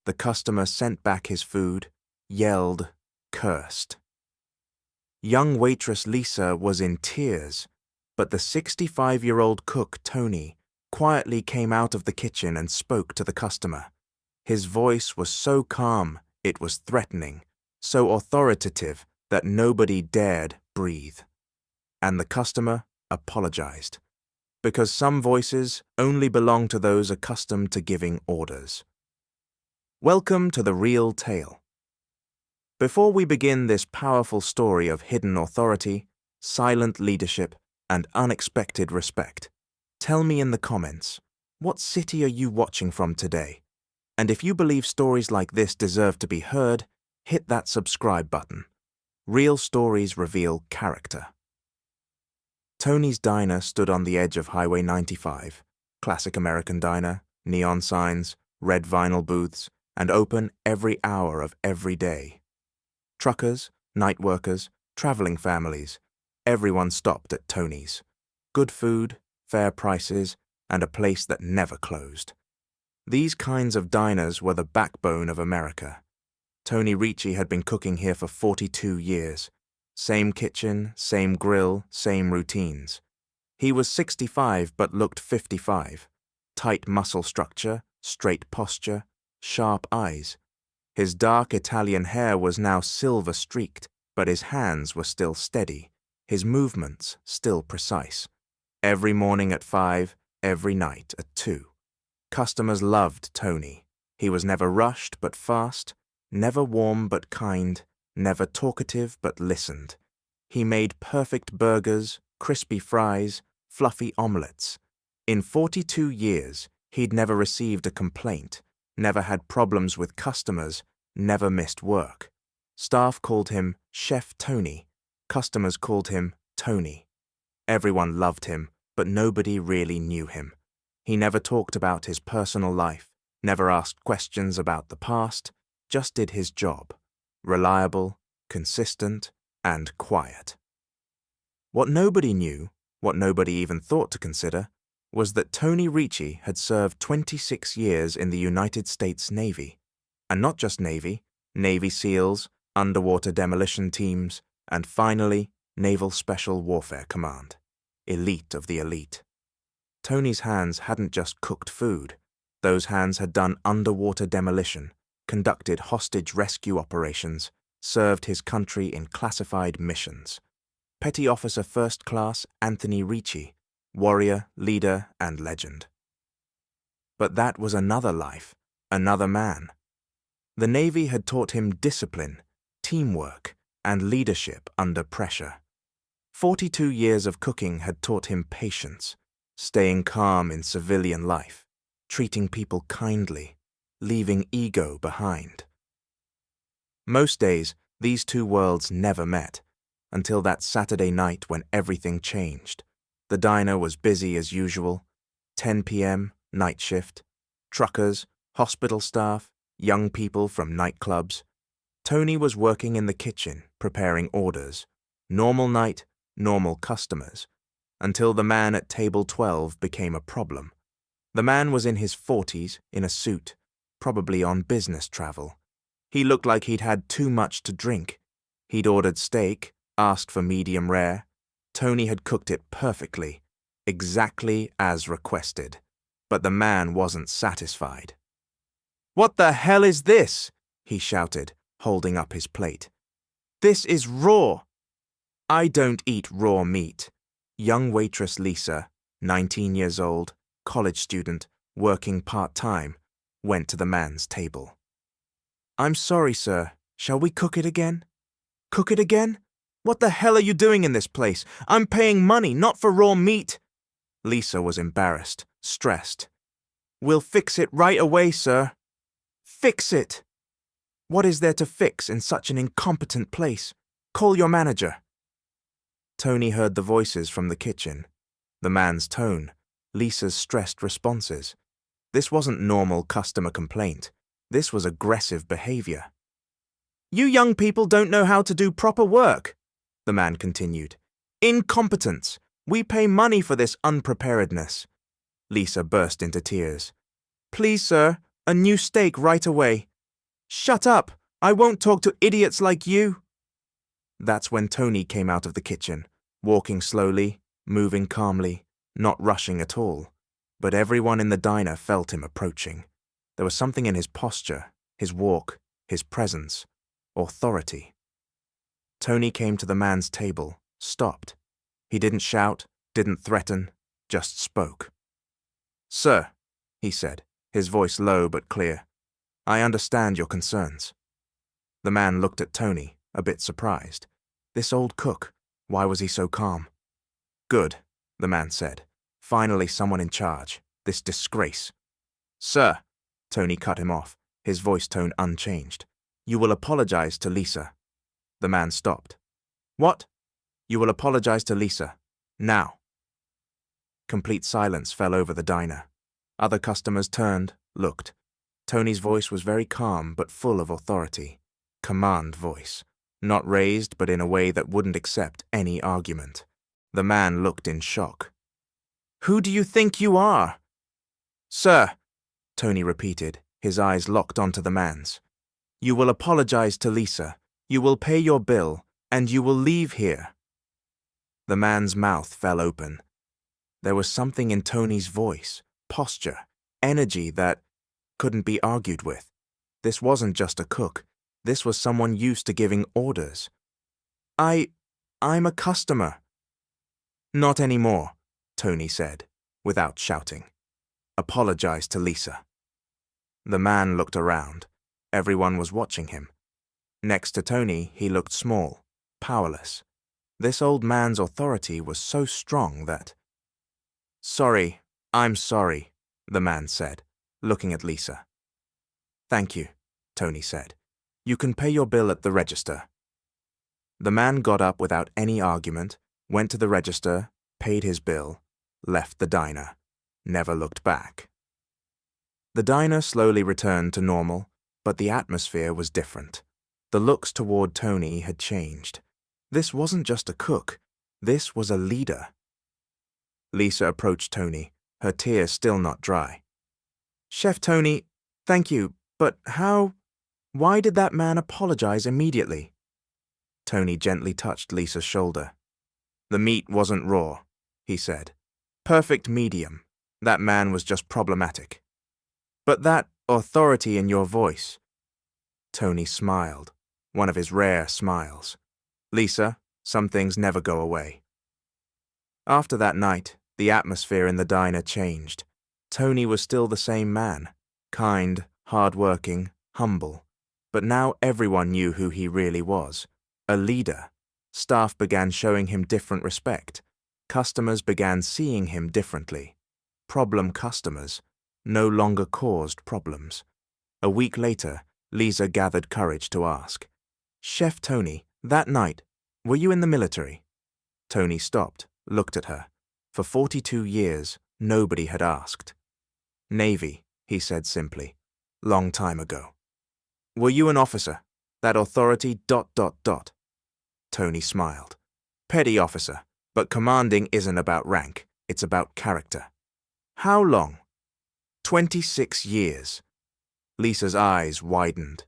The customer sent back his food, yelled, cursed. Young waitress Lisa was in tears, but the 65-year-old cook, Tony, quietly came out of the kitchen and spoke to the customer. His voice was so calm, it was threatening, so authoritative that nobody dared breathe. And the customer apologized, because some voices only belong to those accustomed to giving orders. Welcome to The Real Tale. Before we begin this powerful story of hidden authority, silent leadership, and unexpected respect, tell me in the comments, what city are you watching from today? And if you believe stories like this deserve to be heard, hit that subscribe button. Real stories reveal character. Tony's diner stood on the edge of Highway 95, classic American diner, neon signs, red vinyl booths, and open every hour of every day. Truckers, night workers, traveling families, everyone stopped at Tony's. Good food, fair prices, and a place that never closed. These kinds of diners were the backbone of America. Tony Ricci had been cooking here for 42 years. Same kitchen, same grill, same routines. He was 65 but looked 55. Tight muscle structure, straight posture, sharp eyes. His dark Italian hair was now silver-streaked, but his hands were still steady, his movements still precise. Every morning at 5, every night at 2. Customers loved Tony. He was never rushed but fast, never warm but kind, never talkative but listened. He made perfect burgers, crispy fries, fluffy omelets. In 42 years, he'd never received a complaint, never had problems with customers, never missed work. Staff called him Chef Tony. Customers called him Tony. Everyone loved him, but nobody really knew him. He never talked about his personal life, never asked questions about the past, just did his job. Reliable, consistent, and quiet. What nobody knew, what nobody even thought to consider, was that Tony Ricci had served 26 years in the United States Navy. And not just Navy, Navy SEALs, underwater demolition teams, and finally, Naval Special Warfare Command. Elite of the elite. Tony's hands hadn't just cooked food. Those hands had done underwater demolition, conducted hostage rescue operations, served his country in classified missions. Petty Officer First Class Anthony Ricci, warrior, leader, and legend. But that was another life, another man. The Navy had taught him discipline, teamwork, and leadership under pressure. 42 years of cooking had taught him patience, staying calm in civilian life, treating people kindly, leaving ego behind. Most days, these two worlds never met, until that Saturday night when everything changed. The diner was busy as usual. 10 p.m., night shift. Truckers, hospital staff, young people from nightclubs. Tony was working in the kitchen, preparing orders. Normal night, normal customers. Until the man at table 12 became a problem. The man was in his 40s, in a suit, probably on business travel. He looked like he'd had too much to drink. He'd ordered steak, asked for medium rare. Tony had cooked it perfectly, exactly as requested. But the man wasn't satisfied. "What the hell is this?" he shouted, holding up his plate. "This is raw." "I don't eat raw meat." Young waitress Lisa, 19 years old, college student, working part-time, went to the man's table. "I'm sorry, sir. Shall we cook it again?" "Cook it again? What the hell are you doing in this place? I'm paying money, not for raw meat." Lisa was embarrassed, stressed. "We'll fix it right away, sir." "Fix it?" "What is there to fix in such an incompetent place? Call your manager." Tony heard the voices from the kitchen. The man's tone, Lisa's stressed responses. This wasn't normal customer complaint. This was aggressive behavior. "You young people don't know how to do proper work," the man continued. "Incompetence. We pay money for this unpreparedness." Lisa burst into tears. "Please, sir, a new steak right away. Shut up! I won't talk to idiots like you! That's when Tony came out of the kitchen, walking slowly, moving calmly, not rushing at all. But everyone in the diner felt him approaching. There was something in his posture, his walk, his presence, authority. Tony came to the man's table, stopped. He didn't shout, didn't threaten, just spoke. "Sir," he said, his voice low but clear, "I understand your concerns." The man looked at Tony, a bit surprised. This old cook, why was he so calm? "Good," the man said. "Finally someone in charge. This disgrace." "Sir," Tony cut him off, his voice tone unchanged. "You will apologize to Lisa." The man stopped. "What?" "You will apologize to Lisa. Now." Complete silence fell over the diner. Other customers turned, looked. Tony's voice was very calm but full of authority. Command voice. Not raised, but in a way that wouldn't accept any argument. The man looked in shock. "Who do you think you are?" "Sir," Tony repeated, his eyes locked onto the man's. "You will apologize to Lisa. You will pay your bill, and you will leave here." The man's mouth fell open. There was something in Tony's voice, posture, energy that couldn't be argued with. This wasn't just a cook. This was someone used to giving orders. I'm a customer." "Not anymore," Tony said, without shouting. "Apologize to Lisa." The man looked around. Everyone was watching him. Next to Tony, he looked small, powerless. This old man's authority was so strong that... "Sorry, I'm sorry," the man said, looking at Lisa. "Thank you," Tony said. "You can pay your bill at the register." The man got up without any argument, went to the register, paid his bill, left the diner, never looked back. The diner slowly returned to normal, but the atmosphere was different. The looks toward Tony had changed. This wasn't just a cook. This was a leader. Lisa approached Tony, her tears still not dry. "Chef Tony, thank you, but why did that man apologize immediately?" Tony gently touched Lisa's shoulder. "The meat wasn't raw," he said. "Perfect medium. That man was just problematic." "But that authority in your voice." Tony smiled, one of his rare smiles. "Lisa, some things never go away." After that night, the atmosphere in the diner changed. Tony was still the same man, kind, hard-working, humble. But now everyone knew who he really was. A leader. Staff began showing him different respect. Customers began seeing him differently. Problem customers no longer caused problems. A week later, Lisa gathered courage to ask, "Chef Tony, that night, were you in the military?" Tony stopped, looked at her. For 42 years, nobody had asked. "Navy," he said simply. "Long time ago." "Were you an officer? That authority ... Tony smiled. "Petty officer, but commanding isn't about rank, it's about character." "How long?" 26 years. Lisa's eyes widened.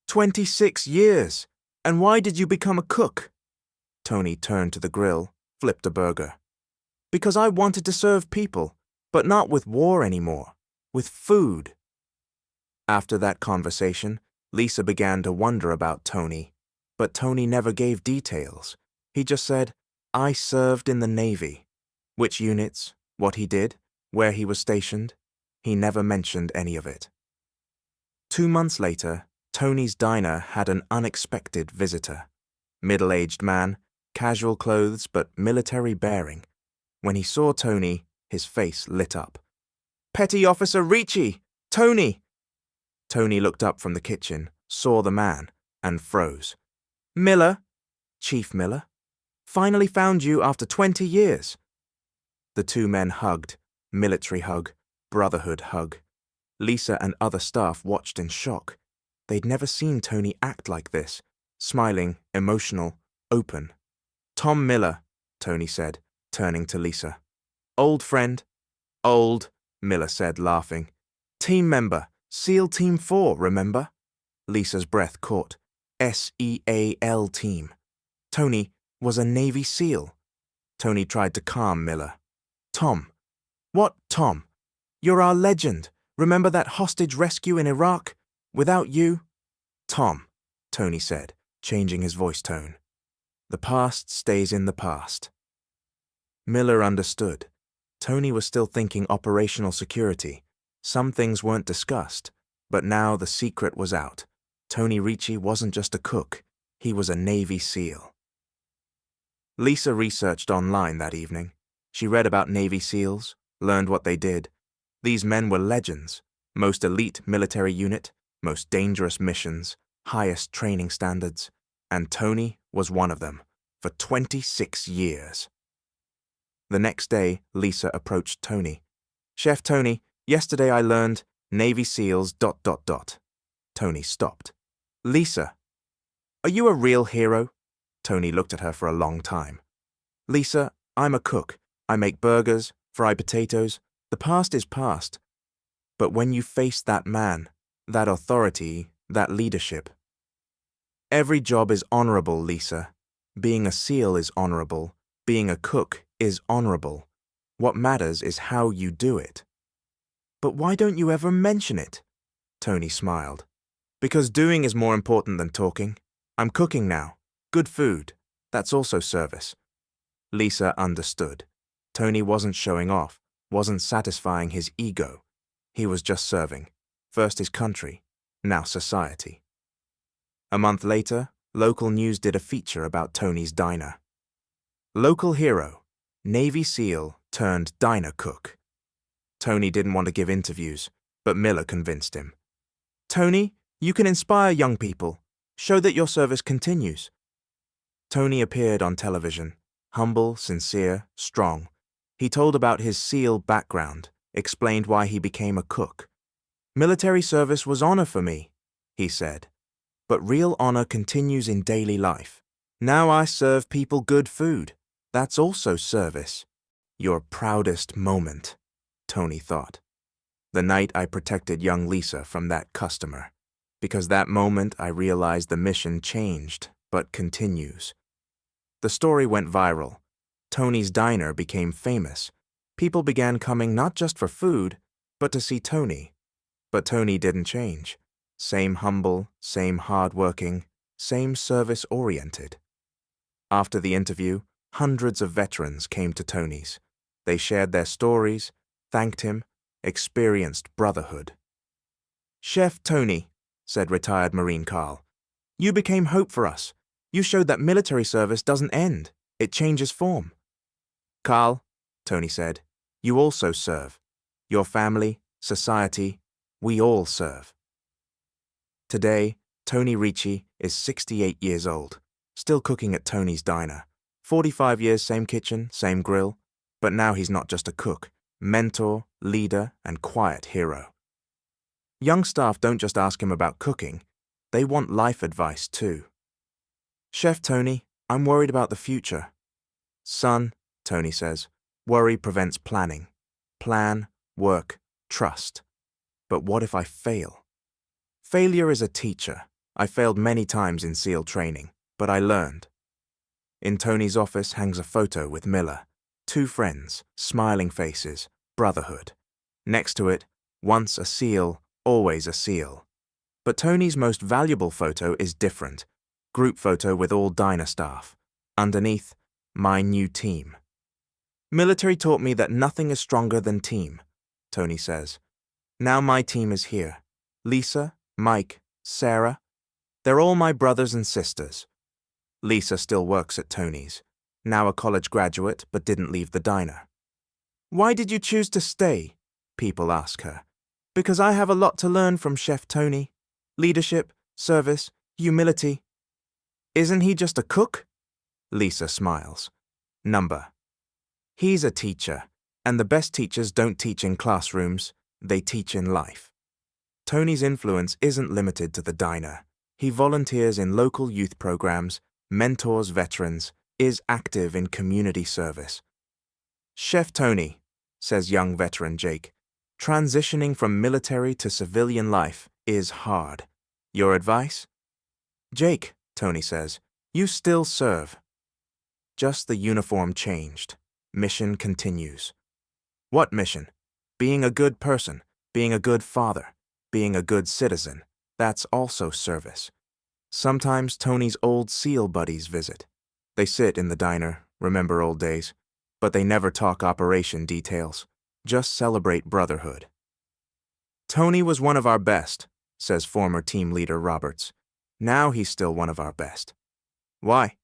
26 years! And why did you become a cook?" Tony turned to the grill, flipped a burger. "Because I wanted to serve people, but not with war anymore, with food." After that conversation, Lisa began to wonder about Tony, but Tony never gave details. He just said, "I served in the Navy." Which units, what he did, where he was stationed, he never mentioned any of it. 2 months later, Tony's diner had an unexpected visitor. Middle-aged man, casual clothes but military bearing. When he saw Tony, his face lit up. "Petty Officer Ricci! Tony!" Tony looked up from the kitchen, saw the man, and froze. "Miller? Chief Miller? Finally found you after 20 years. The two men hugged, military hug, brotherhood hug. Lisa and other staff watched in shock. They'd never seen Tony act like this, smiling, emotional, open. "Tom Miller," Tony said, turning to Lisa. "Old friend?" "Old," Miller said, laughing. "Team member, SEAL Team 4, remember?" Lisa's breath caught. SEAL team. Tony was a Navy SEAL. Tony tried to calm Miller. Tom. What, Tom? You're our legend. Remember that hostage rescue in Iraq? Without you? Tom, Tony said, changing his voice tone. The past stays in the past. Miller understood. Tony was still thinking operational security. Some things weren't discussed, but now the secret was out. Tony Ricci wasn't just a cook, he was a Navy SEAL. Lisa researched online that evening. She read about Navy SEALs, learned what they did. These men were legends, most elite military unit, most dangerous missions, highest training standards, and Tony was one of them, for 26 years. The next day, Lisa approached Tony. Chef Tony, yesterday I learned Navy SEALs ... Tony stopped. Lisa, are you a real hero? Tony looked at her for a long time. Lisa, I'm a cook. I make burgers, fry potatoes. The past is past. But when you face that man, that authority, that leadership. Every job is honorable, Lisa. Being a SEAL is honorable. Being a cook is honorable. What matters is how you do it. But why don't you ever mention it? Tony smiled. Because doing is more important than talking. I'm cooking now. Good food. That's also service. Lisa understood. Tony wasn't showing off, wasn't satisfying his ego. He was just serving. First his country, now society. A month later, local news did a feature about Tony's diner. Local hero, Navy SEAL turned diner cook. Tony didn't want to give interviews, but Miller convinced him. Tony, you can inspire young people. Show that your service continues. Tony appeared on television, humble, sincere, strong. He told about his SEAL background, explained why he became a cook. Military service was honor for me, he said. But real honor continues in daily life. Now I serve people good food. That's also service. Your proudest moment, Tony thought. The night I protected young Lisa from that customer. Because that moment I realized the mission changed, but continues. The story went viral. Tony's diner became famous. People began coming not just for food, but to see Tony. But Tony didn't change. Same humble, same hard-working, same service-oriented. After the interview, hundreds of veterans came to Tony's. They shared their stories, thanked him, experienced brotherhood. Chef Tony, said retired Marine Carl, you became hope for us. You showed that military service doesn't end. It changes form. Carl, Tony said, you also serve. Your family, society, we all serve. Today, Tony Ricci is 68 years old, still cooking at Tony's diner. 45 years, same kitchen, same grill. But now he's not just a cook, mentor, leader, and quiet hero. Young staff don't just ask him about cooking, they want life advice too. Chef Tony, I'm worried about the future. Son, Tony says, worry prevents planning. Plan, work, trust. But what if I fail? Failure is a teacher. I failed many times in SEAL training, but I learned. In Tony's office hangs a photo with Miller. 2 friends, smiling faces, brotherhood. Next to it, once a SEAL, always a SEAL. But Tony's most valuable photo is different. Group photo with all diner staff. Underneath, my new team. Military taught me that nothing is stronger than team, Tony says. Now my team is here. Lisa, Mike, Sarah. They're all my brothers and sisters. Lisa still works at Tony's. Now a college graduate, but didn't leave the diner. Why did you choose to stay? People ask her. Because I have a lot to learn from Chef Tony. Leadership, service, humility. Isn't he just a cook? Lisa smiles. Number. He's a teacher, and the best teachers don't teach in classrooms, they teach in life. Tony's influence isn't limited to the diner. He volunteers in local youth programs, mentors veterans, is active in community service. Chef Tony, says young veteran Jake, transitioning from military to civilian life is hard. Your advice? Jake, Tony says, you still serve. Just the uniform changed. Mission continues. What mission? Being a good person, being a good father, being a good citizen. That's also service. Sometimes Tony's old SEAL buddies visit. They sit in the diner, remember old days, but they never talk operation details, just celebrate brotherhood. Tony was one of our best, says former team leader Roberts. Now he's still one of our best. Why?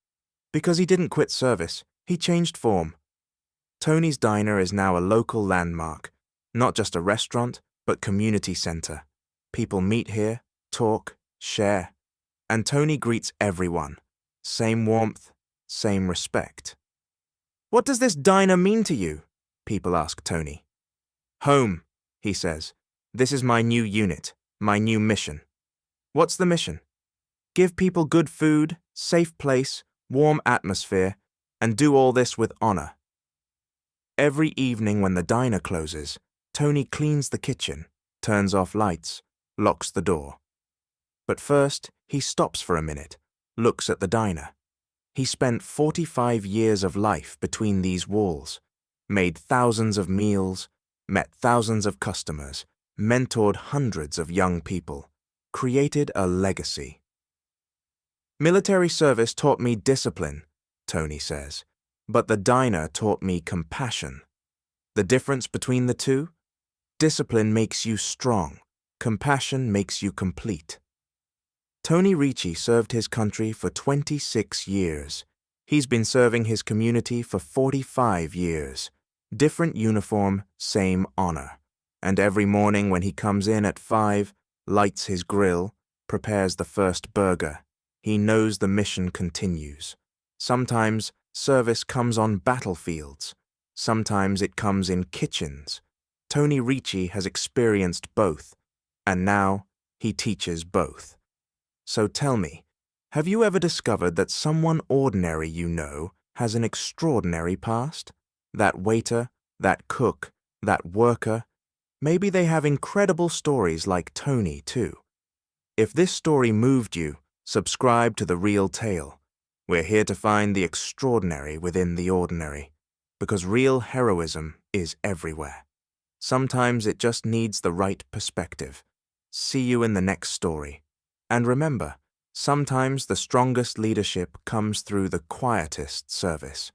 Because he didn't quit service, he changed form. Tony's Diner is now a local landmark, not just a restaurant, but community center. People meet here, talk, share, and Tony greets everyone. Same warmth, same respect. What does this diner mean to you? People ask Tony. Home, he says. This is my new unit, my new mission. What's the mission? Give people good food, safe place, warm atmosphere, and do all this with honor. Every evening when the diner closes, Tony cleans the kitchen, turns off lights, locks the door. But first, he stops for a minute, looks at the diner. He spent 45 years of life between these walls, made thousands of meals, met thousands of customers, mentored hundreds of young people, created a legacy. Military service taught me discipline, Tony says, but the diner taught me compassion. The difference between the two? Discipline makes you strong, compassion makes you complete. Tony Ricci served his country for 26 years. He's been serving his community for 45 years. Different uniform, same honor. And every morning when he comes in at 5, lights his grill, prepares the first burger, he knows the mission continues. Sometimes service comes on battlefields. Sometimes it comes in kitchens. Tony Ricci has experienced both, and now he teaches both. So tell me, have you ever discovered that someone ordinary you know has an extraordinary past? That waiter, that cook, that worker, maybe they have incredible stories like Tony too. If this story moved you, subscribe to The Real Tale. We're here to find the extraordinary within the ordinary, because real heroism is everywhere. Sometimes it just needs the right perspective. See you in the next story. And remember, sometimes the strongest leadership comes through the quietest service.